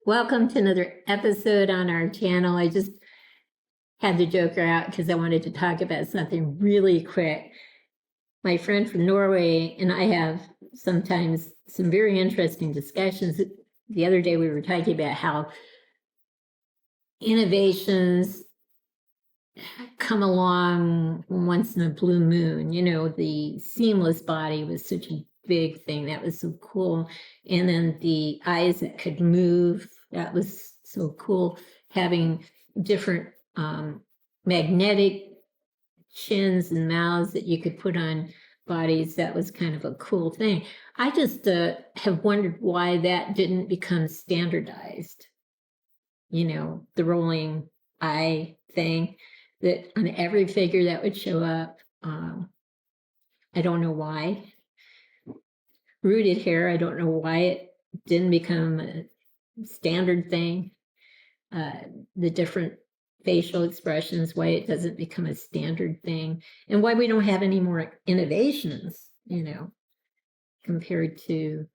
Welcome to another episode on our channel. I just had the Joker out because I wanted to talk about something really quick. My friend from Norway and I have sometimes some very interesting discussions. The other day we were talking about how innovations come along once in a blue moon. You know, the seamless body was such a big thing. That was so cool. And then the eyes that could move, that was so cool. Having different magnetic chins and mouths that you could put on bodies, that was kind of a cool thing. I just have wondered why that didn't become standardized. You know, the rolling eye thing, that on every figure that would show up. I don't know why. Rooted hair, I don't know why it didn't become a standard thing. The different facial expressions, why it doesn't become a standard thing, and why we don't have any more innovations, you know, compared to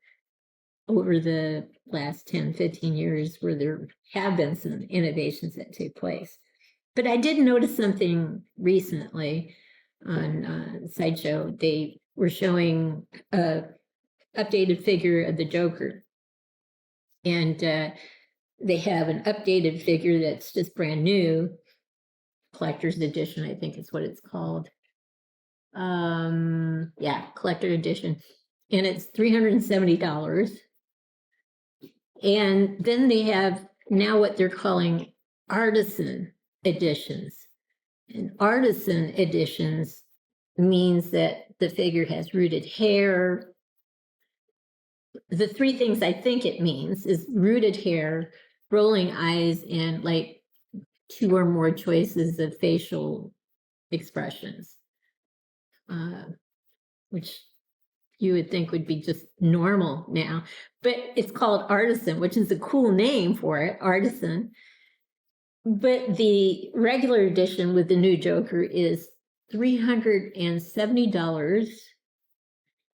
over the last 10, 15 years where there have been some innovations that take place. But I did notice something recently on Sideshow. They were showing a updated figure of the Joker. And they have an updated figure that's just brand new, collector's edition, I think is what it's called. Yeah, collector edition. And it's $370. And then they have now what they're calling artisan editions. And artisan editions means that the figure has rooted hair. The three things I think it means is rooted hair, rolling eyes, and like 2 or more choices of facial expressions, which you would think would be just normal now. But it's called artisan, which is a cool name for it, artisan. But the regular edition with the new Joker is $370.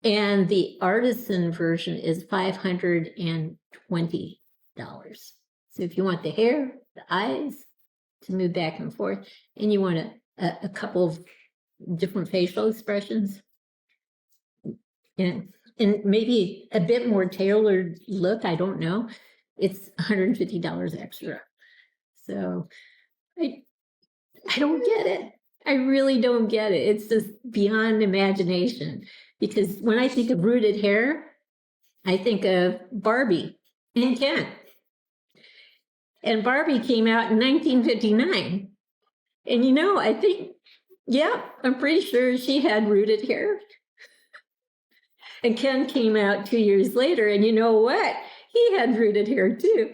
And the artisan version is $520. So if you want the hair, the eyes to move back and forth, and you want a couple of different facial expressions, and maybe a bit more tailored look, I don't know, it's $150 extra. So I don't get it. I really don't get it. It's just beyond imagination. Because when I think of rooted hair, I think of Barbie and Ken. And Barbie came out in 1959. And you know, I think, yeah, I'm pretty sure she had rooted hair. And Ken came out 2 years later, and you know what? He had rooted hair too.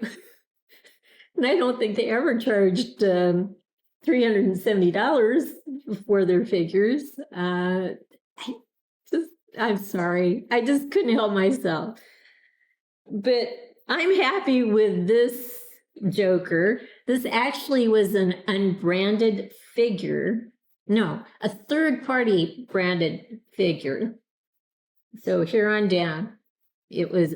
And I don't think they ever charged $370 for their figures. I'm sorry, I just couldn't help myself. But I'm happy with this Joker. This actually was an unbranded figure. No, a third-party branded figure. So here on down, it was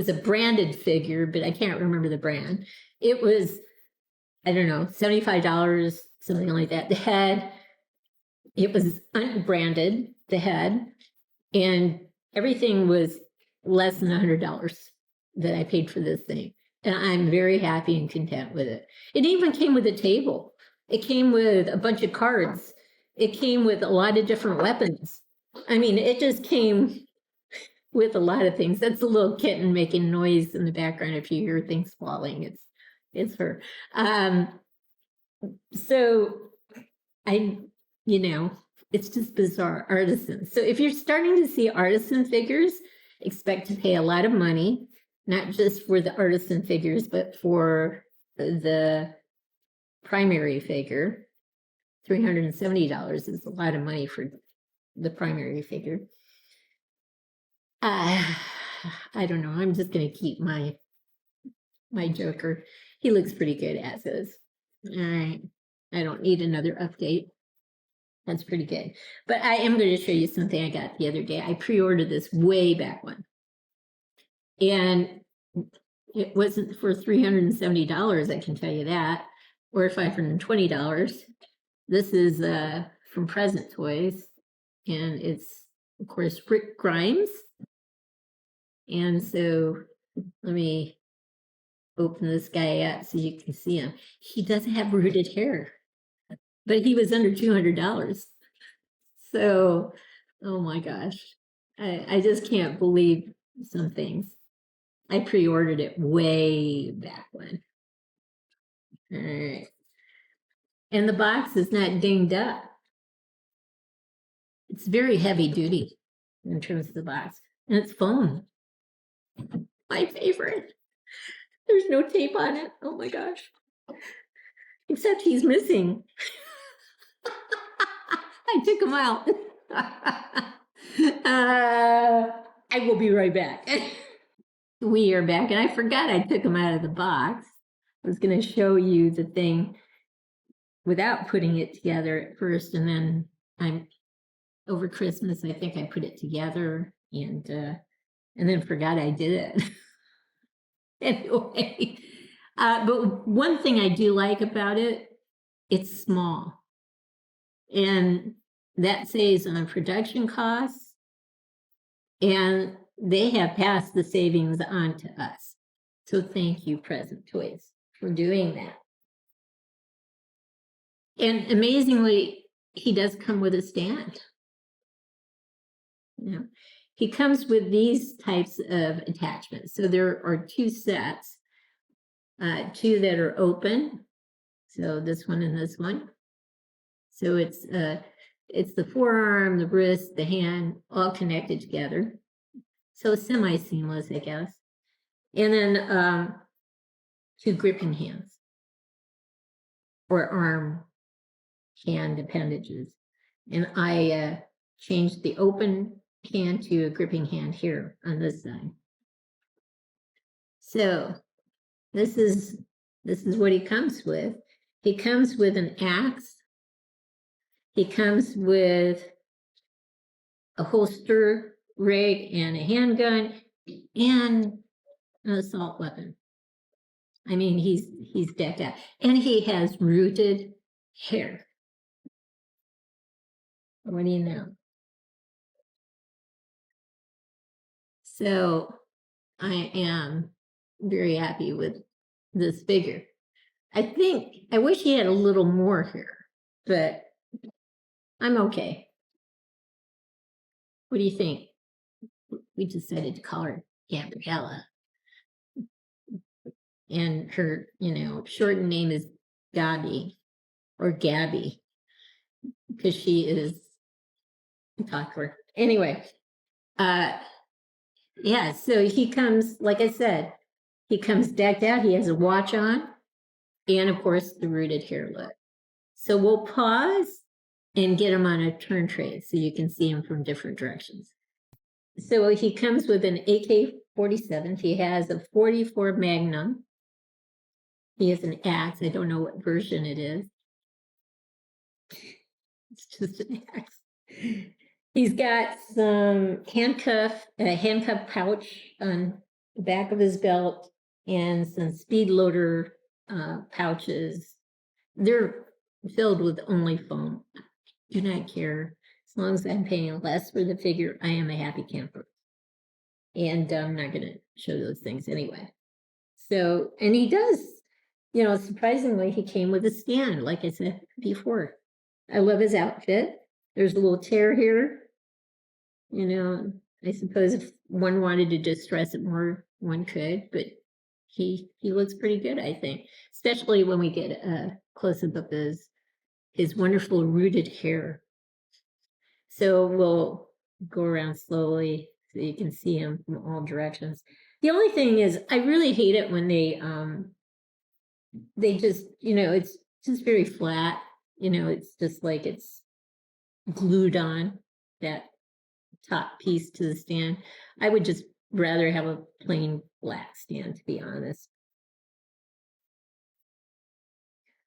a branded figure, but I can't remember the brand. It was, I don't know, $75, something like that. The head, it was unbranded, the head, and everything was less than $100 that I paid for this thing. And I'm very happy and content with it. It even came with a table. It came with a bunch of cards. It came with a lot of different weapons. I mean, it just came with a lot of things. That's a little kitten making noise in the background. If you hear things falling, it's her. So it's just bizarre. Artisan. So if you're starting to see artisan figures, expect to pay a lot of money, not just for the artisan figures, but for the primary figure. $370 is a lot of money for the primary figure. I don't know. I'm just going to keep my Joker. He looks pretty good as is. All right. I don't need another update. That's pretty good. But I am going to show you something I got the other day. I pre-ordered this way back when. And It wasn't for $370, I can tell you that, or $520. This is from Present Toys, and it's, of course, Rick Grimes. And so let me open this guy up so you can see him. He doesn't have rooted hair, but he was under $200. So, oh my gosh, I just can't believe some things. I pre-ordered it way back when. All right. And the box is not dinged up. It's very heavy duty in terms of the box. And it's foam. My favorite. There's no tape on it. Oh my gosh. Except he's missing. I took him out. I will be right back. We are back, and I forgot I took him out of the box. I was going to show you the thing without putting it together at first, and then over Christmas, I think I put it together, and then forgot I did it. Anyway, but one thing I do like about it, it's small, and that saves on production costs, and they have passed the savings on to us. So thank you, Present Toys, for doing that. And amazingly, he does come with a stand. Yeah. He comes with these types of attachments. So there are two sets, two that are open. So this one and this one. So it's the forearm, the wrist, the hand, all connected together. So semi-seamless, I guess. And then two gripping hands or arm hand appendages. And I changed the open hand to a gripping hand here on this side. So this is what he comes with. He comes with an axe. He comes with a holster rig and a handgun and an assault weapon. I mean, he's decked out, and he has rooted hair. What do you know? So I am very happy with this figure. I wish he had a little more hair, but I'm okay. What do you think? We decided to call her Gabriella. And her, shortened name is Gabby or Gabby because she is a talker. Anyway, yeah, so he comes, like I said, he comes decked out. He has a watch on and, of course, the rooted hair look. So we'll pause and get him on a turn tray so you can see him from different directions. So he comes with an AK-47. He has a 44 Magnum. He has an axe. I don't know what version it is. It's just an axe. He's got some a handcuff pouch on the back of his belt and some speed loader pouches. They're filled with only foam. Do not care. As long as I'm paying less for the figure, I am a happy camper. And I'm not going to show those things anyway. So, and he does, surprisingly, he came with a stand, like I said before. I love his outfit. There's a little tear here. I suppose if one wanted to distress it more, one could, but he looks pretty good, I think, especially when we get a close-up of his wonderful rooted hair. So we'll go around slowly so you can see him from all directions. The only thing is, I really hate it when they just, it's just very flat. It's just like it's glued on, that top piece to the stand. I would just rather have a plain black stand, to be honest.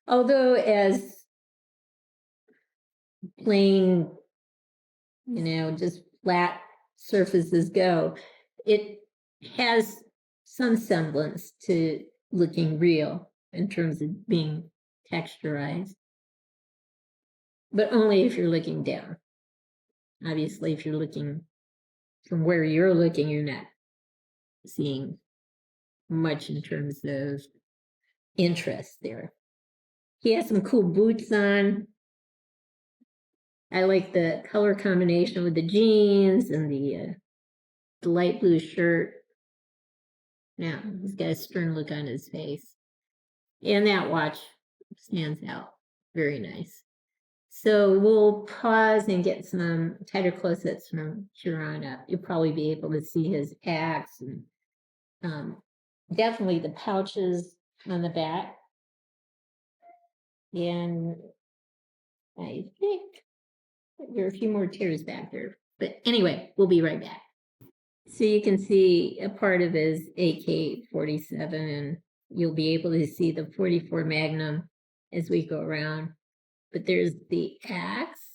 Although as plain, just flat surfaces go, it has some semblance to looking real in terms of being texturized, but only if you're looking down. Obviously, if you're looking from where you're looking, you're not seeing much in terms of interest there. He has some cool boots on. I like the color combination with the jeans and the light blue shirt. Now, he's got a stern look on his face. And that watch stands out. Very nice. So we'll pause and get some tighter close-ups from here on up. You'll probably be able to see his axe and definitely the pouches on the back. And I think there are a few more tears back there. But anyway, we'll be right back. So you can see a part of his AK-47, and you'll be able to see the 44 Magnum as we go around. But there's the axe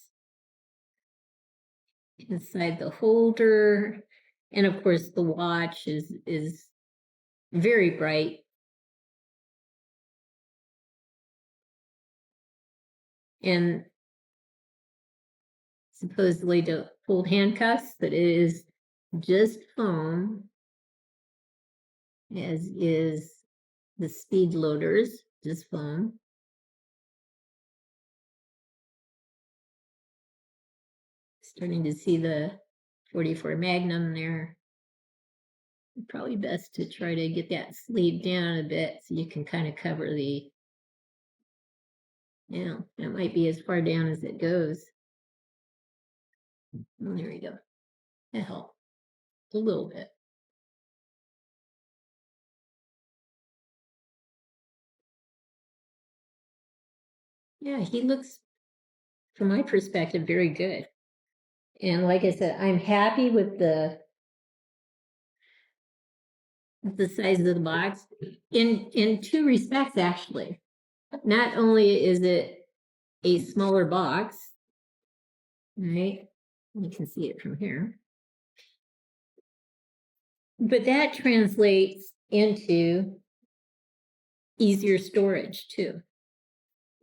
inside the holder. And of course, the watch is very bright. And supposedly to hold handcuffs, but it is just foam, as is the speed loaders, just foam. Starting to see the 44 Magnum there. Probably best to try to get that sleeve down a bit so you can kind of cover the, that might be as far down as it goes. And there we go. That helped a little bit. Yeah, he looks, from my perspective, very good. And like I said, I'm happy with the size of the box in two respects, actually. Not only is it a smaller box, right? You can see it from here. But that translates into easier storage too.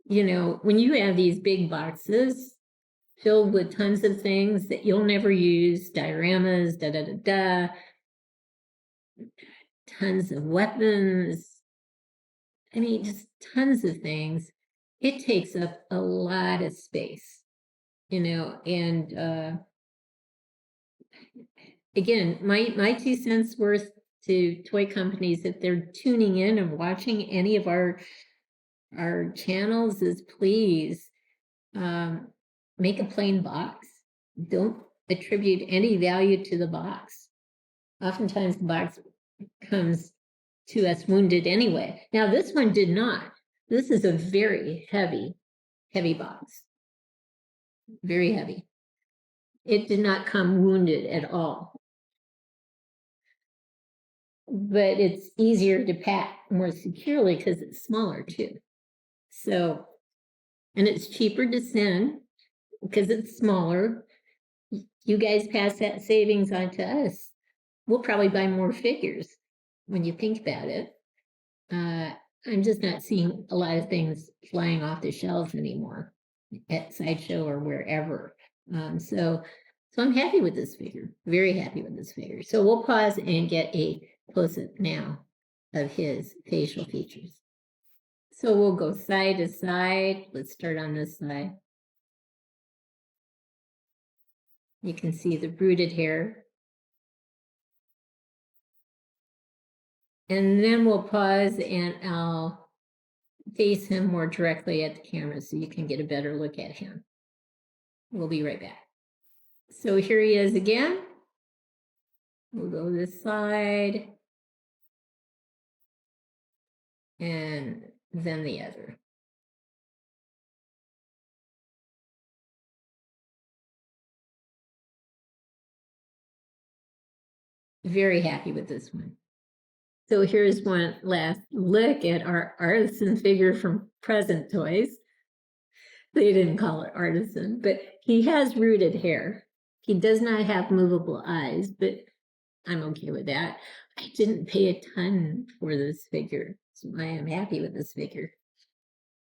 When you have these big boxes filled with tons of things that you'll never use, dioramas, tons of weapons, just tons of things, it takes up a lot of space, and again, my 2 cents worth to toy companies, if they're tuning in and watching any of our channels, is please make a plain box. Don't attribute any value to the box. Oftentimes the box comes to us wounded anyway. Now this one did not. This is a very heavy box. Very heavy. It did not come wounded at all. But it's easier to pack more securely because it's smaller too. So, and it's cheaper to send because it's smaller. You guys pass that savings on to us. We'll probably buy more figures when you think about it. I'm just not seeing a lot of things flying off the shelves anymore at Sideshow or wherever. So I'm happy with this figure, very happy with this figure. So we'll pause and get a close-up now of his facial features. So we'll go side to side. Let's start on this side. You can see the rooted hair. And then we'll pause and I'll face him more directly at the camera so you can get a better look at him. We'll be right back. So here he is again. We'll go this side. And then the other. Very happy with this one. So here's one last look at our artisan figure from Present Toys. They didn't call it artisan, but he has rooted hair. He does not have movable eyes, but I'm okay with that. I didn't pay a ton for this figure. So I am happy with this figure.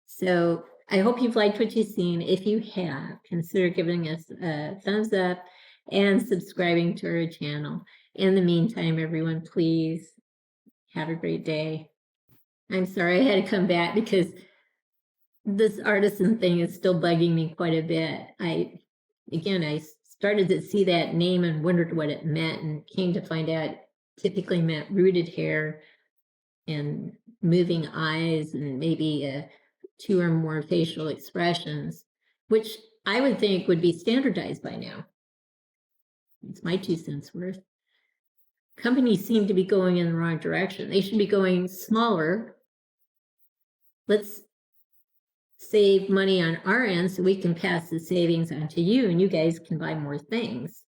So I hope you've liked what you've seen. If you have, consider giving us a thumbs up and subscribing to our channel. In the meantime, everyone, please have a great day. I'm sorry I had to come back because this artisan thing is still bugging me quite a bit. I started to see that name and wondered what it meant, and came to find out it typically meant rooted hair and moving eyes and maybe 2 or more facial expressions, which I would think would be standardized by now. It's my 2 cents worth. Companies seem to be going in the wrong direction. They should be going smaller. Let's save money on our end so we can pass the savings on to you, and you guys can buy more things.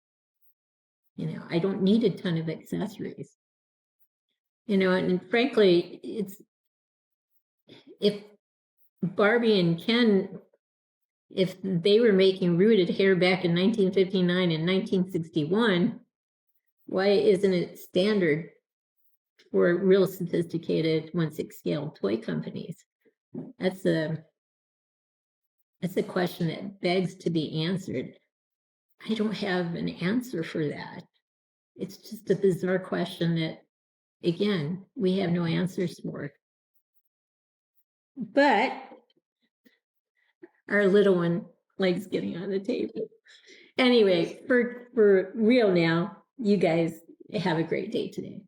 I don't need a ton of accessories. And frankly, if Barbie and Ken, if they were making rooted hair back in 1959 and 1961, why isn't it standard for real sophisticated 1/6 scale toy companies? That's a question that begs to be answered. I don't have an answer for that. It's just a bizarre question that, again, we have no answers for. But our little one likes getting on the table. Anyway, for real now, you guys have a great day today.